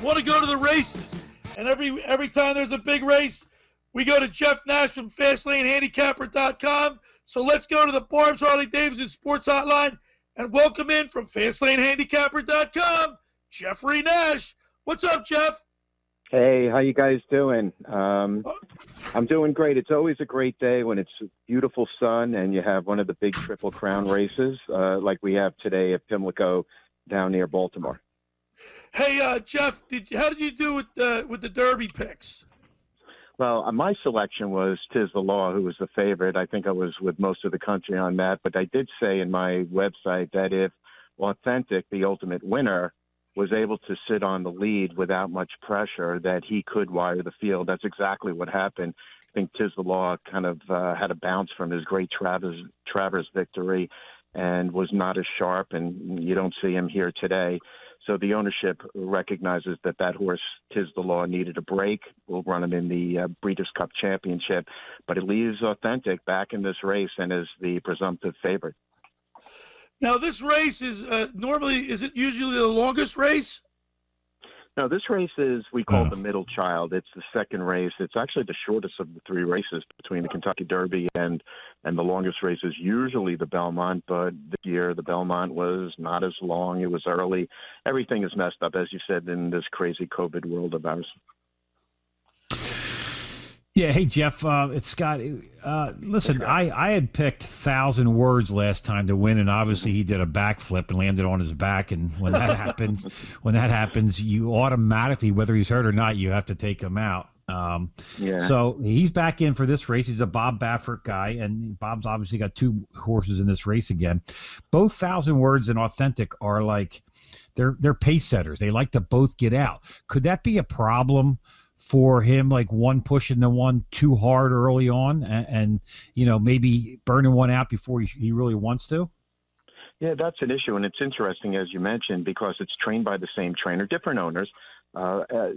want to go to the races. And every time there's a big race, we go to Jeff Nash from FastlaneHandicapper.com. So let's go to the Barb's Harley Davidson Sports Hotline and welcome in from FastlaneHandicapper.com, Jeffery Nash. What's up, Jeff? Hey, how you guys doing? I'm doing great. It's always a great day when it's beautiful sun and you have one of the big Triple Crown races like we have today at Pimlico down near Baltimore. Hey, Jeff, how did you do with the Derby picks? Well, my selection was Tiz the Law, who was the favorite. I think I was with most of the country on that. But I did say in my website that if Authentic, the ultimate winner, was able to sit on the lead without much pressure, that he could wire the field. That's exactly what happened. I think Tiz the Law kind of had a bounce from his great Travers victory and was not as sharp, and you don't see him here today. So the ownership recognizes that horse, Tiz the Law, needed a break. We'll run him in the Breeders' Cup Championship, but it leaves Authentic back in this race and is the presumptive favorite. Now, this race is is it usually the longest race? No, this race is, we call the middle child. It's the second race. It's actually the shortest of the three races between the Kentucky Derby and the longest race is usually the Belmont, but this year the Belmont was not as long. It was early. Everything is messed up, as you said, in this crazy COVID world of ours. Yeah, hey, Jeff, it's Scott. Listen, I had picked 1,000 Words last time to win, and obviously he did a backflip and landed on his back. And when that happens, you automatically, whether he's hurt or not, you have to take him out. So he's back in for this race. He's a Bob Baffert guy, and Bob's obviously got two horses in this race again. Both 1,000 Words and Authentic are like they're pace setters. They like to both get out. Could that be a problem for him, like one pushing the one too hard early on and maybe burning one out before he really wants to? Yeah, that's an issue, and it's interesting, as you mentioned, because it's trained by the same trainer, different owners.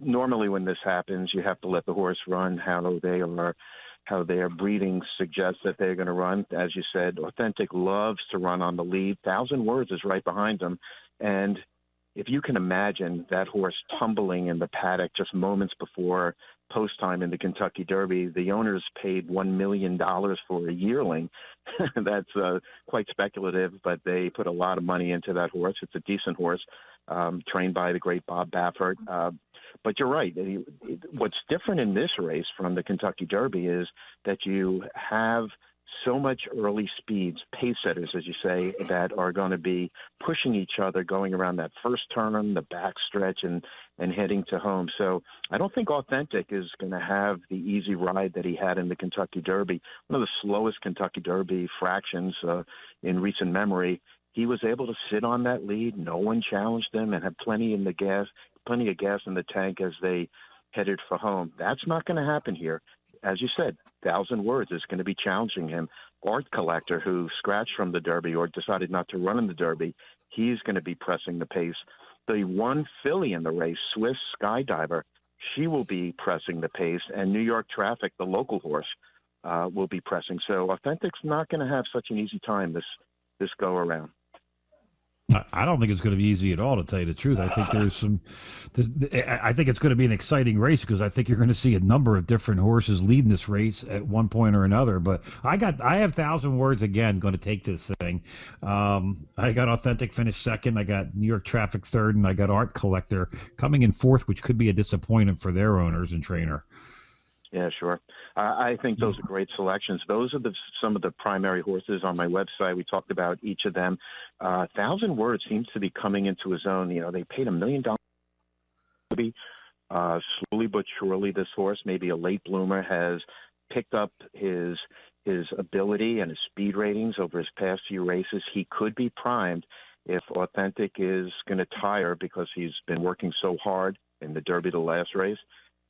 Normally when this happens, you have to let the horse run how their breeding suggests that they're going to run. As you said, Authentic loves to run on the lead. 1,000 Words is right behind him, and if you can imagine that horse tumbling in the paddock just moments before post time in the Kentucky Derby, the owners paid $1 million for a yearling. That's quite speculative, but they put a lot of money into that horse. It's a decent horse, trained by the great Bob Baffert. But you're right. What's different in this race from the Kentucky Derby is that you have so much early speeds, pace setters, as you say, that are going to be pushing each other, going around that first turn, the back stretch, and heading to home. So I don't think Authentic is going to have the easy ride that he had in the Kentucky Derby, one of the slowest Kentucky Derby fractions in recent memory. He was able to sit on that lead. No one challenged him and had plenty of gas in the tank as they headed for home. That's not going to happen here. As you said, 1,000 Words is going to be challenging him. Art Collector, who scratched from the Derby or decided not to run in the Derby, he's going to be pressing the pace. The one filly in the race, Swiss Skydiver, she will be pressing the pace, and New York Traffic, the local horse, will be pressing. So Authentic's not going to have such an easy time this go around. I don't think it's going to be easy at all, to tell you the truth. I think I think it's going to be an exciting race because I think you're going to see a number of different horses leading this race at one point or another. But I have 1,000 Words again going to take this thing. I got Authentic finish second. I got New York Traffic third, and I got Art Collector coming in fourth, which could be a disappointment for their owners and trainer. Yeah, sure. I think those are great selections. Those are some of the primary horses on my website. We talked about each of them. 1,000 Words seems to be coming into his own. They paid $1 million. Slowly but surely, this horse, maybe a late bloomer, has picked up his ability and his speed ratings over his past few races. He could be primed if Authentic is going to tire because he's been working so hard in the Derby, the last race.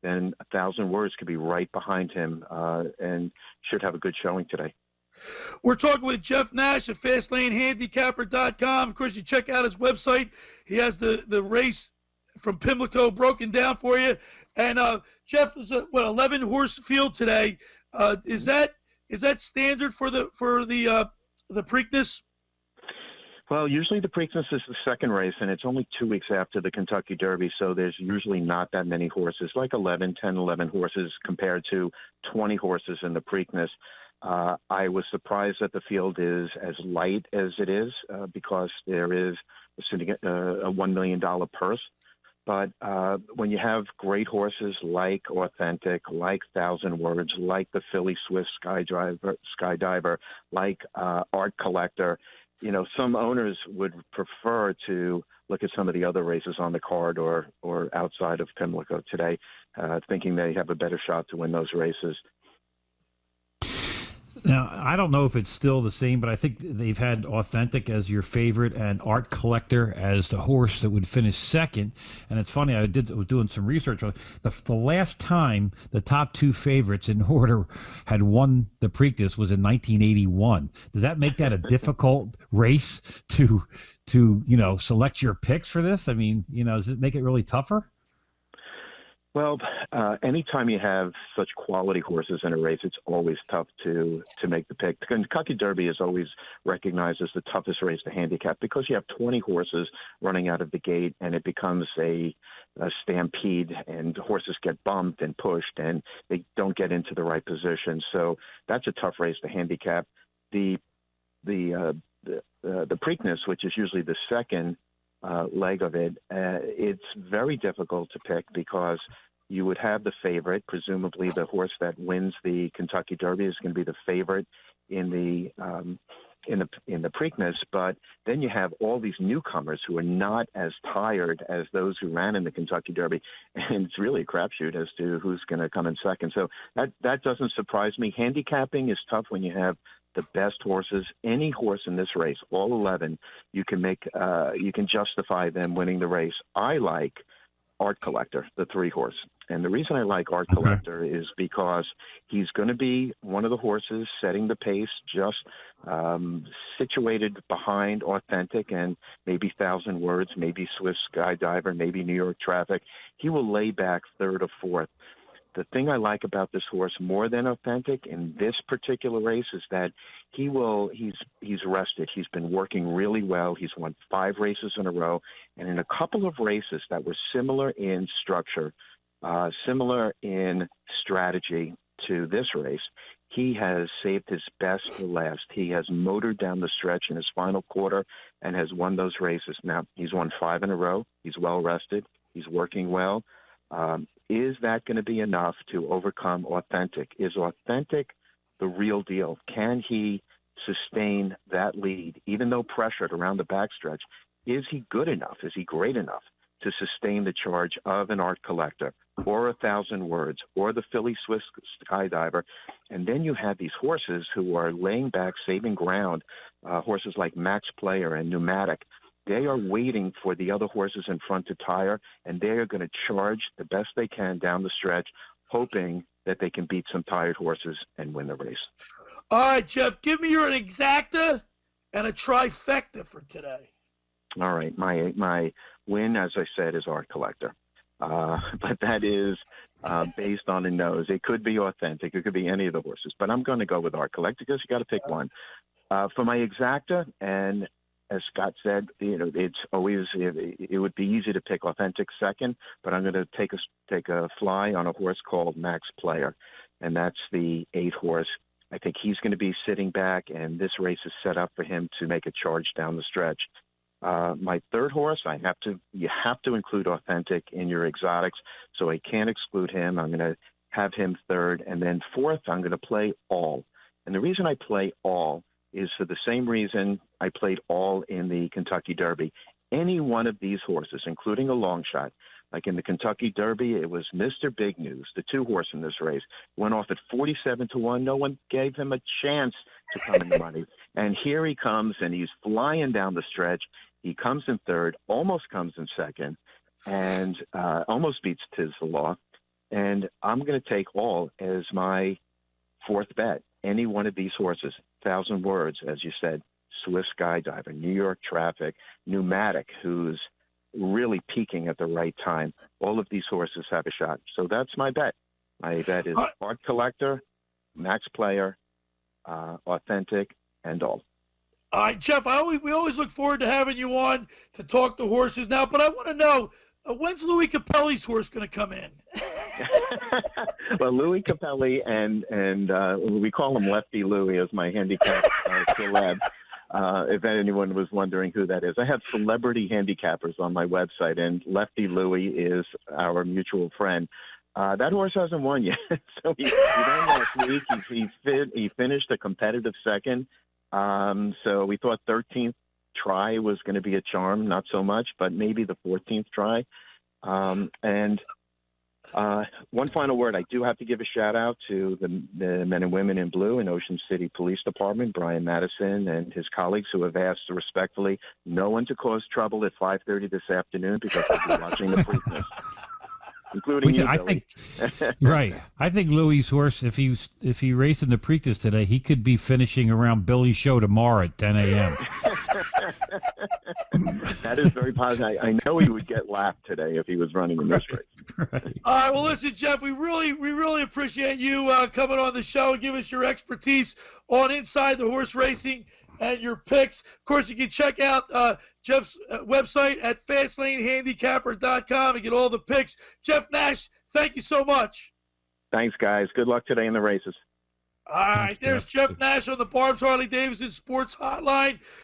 Then 1,000 Words could be right behind him and should have a good showing today. We're talking with Jeff Nash at FastlaneHandicapper.com. Of course, you check out his website. He has the race from Pimlico broken down for you. And Jeff, is 11 horse field today. Is that standard for the Preakness? Well, usually the Preakness is the second race, and it's only 2 weeks after the Kentucky Derby, so there's usually not that many horses, like 11 horses compared to 20 horses in the Preakness. I was surprised that the field is as light as it is because there is a $1 million purse. But when you have great horses like Authentic, like Thousand Words, like the Philly Swiss Skydiver, like Art Collector, you know, some owners would prefer to look at some of the other races on the card or outside of Pimlico today, thinking they have a better shot to win those races. Now, I don't know if it's still the same, but I think they've had Authentic as your favorite and Art Collector as the horse that would finish second. And it's funny, I was doing some research on the last time the top two favorites in order had won the Preakness was in 1981. Does that make that a difficult race to select your picks for this? I mean, does it make it really tougher? Well, anytime you have such quality horses in a race, it's always tough to make the pick. The Kentucky Derby is always recognized as the toughest race to handicap because you have 20 horses running out of the gate, and it becomes a stampede, and horses get bumped and pushed, and they don't get into the right position. So that's a tough race to handicap. The Preakness, which is usually the second leg of it, it's very difficult to pick because you would have the favorite. Presumably, the horse that wins the Kentucky Derby is going to be the favorite in the Preakness. But then you have all these newcomers who are not as tired as those who ran in the Kentucky Derby, and it's really a crapshoot as to who's going to come in second. So that doesn't surprise me. Handicapping is tough when you have the best horses. Any horse in this race, all 11, you can justify them winning the race. I like Art Collector, the 3-horse. And the reason I like Art Collector is because he's going to be one of the horses setting the pace, just situated behind Authentic and maybe Thousand Words, maybe Swiss Skydiver, maybe New York Traffic. He will lay back third or fourth. The thing I like about this horse more than Authentic in this particular race is that he's rested. He's been working really well. He's won 5 races in a row. And in a couple of races that were similar in structure, similar in strategy to this race, he has saved his best for last. He has motored down the stretch in his final quarter and has won those races. Now, he's won 5 in a row. He's well rested. He's working well. Is that going to be enough to overcome Authentic? Is Authentic the real deal? Can he sustain that lead, even though pressured around the backstretch? Is he good enough? Is he great enough to sustain the charge of an Art Collector or a Thousand Words or the Philly Swiss Skydiver? And then you have these horses who are laying back, saving ground, horses like Max Player and Pneumatic. They are waiting for the other horses in front to tire, and they are going to charge the best they can down the stretch, hoping that they can beat some tired horses and win the race. All right, Jeff, give me your exacta and a trifecta for today. All right. My win, as I said, is Art Collector. But that is based on a nose. It could be Authentic. It could be any of the horses. But I'm going to go with Art Collector because you got to pick one. For my exacta, and as Scott said, it would be easy to pick Authentic second, but I'm going to take a fly on a horse called Max Player, and that's the 8-horse. I think he's going to be sitting back, and this race is set up for him to make a charge down the stretch. My 3rd horse, you have to include Authentic in your exotics, so I can't exclude him. I'm going to have him 3rd, and then 4th, I'm going to play All. And the reason I play All is for the same reason I played All in the Kentucky Derby. Any one of these horses, including a long shot, like in the Kentucky Derby, it was Mr. Big News, the 2-horse in this race, went off at 47-1. No one gave him a chance to come in the money. And here he comes, and he's flying down the stretch. He comes in 3rd, almost comes in 2nd, and almost beats Tiz the Law. And I'm going to take All as my 4th bet. Any one of these horses, Thousand Words, as you said, Swiss Skydiver, New York Traffic, Pneumatic, who's really peaking at the right time. All of these horses have a shot. So that's my bet. My bet is Art Collector, Max Player, Authentic, and All. All right, Jeff, we always look forward to having you on to talk to horses now, but I want to know, when's Louis Capelli's horse going to come in? Well, Louis Capelli and we call him Lefty Louis as my handicap celeb. If anyone was wondering who that is, I have celebrity handicappers on my website, and Lefty Louis is our mutual friend. That horse hasn't won yet, so he ran last week. He finished a competitive second. So we thought 13th try was going to be a charm, not so much, but maybe the 14th try. And one final word, I do have to give a shout out to the men and women in blue in Ocean City Police Department, Brian Madison and his colleagues, who have asked respectfully no one to cause trouble at 5:30 this afternoon because I'll be watching the Preakness. Including you, Billy. Right. I think Louis' horse, if he raced in the Preakness today, he could be finishing around Billy's show tomorrow at 10 a.m. That is very positive. I know he would get lapped today if he was running in this race. Right. All right, well, listen, Jeff, we really appreciate you coming on the show and give us your expertise on Inside the Horse Racing and your picks. Of course, you can check out Jeff's website at FastlaneHandicapper.com and get all the picks. Jeff Nash, thank you so much. Thanks, guys. Good luck today in the races. All right, there's Jeff Nash on the Barb's Harley-Davidson Sports Hotline.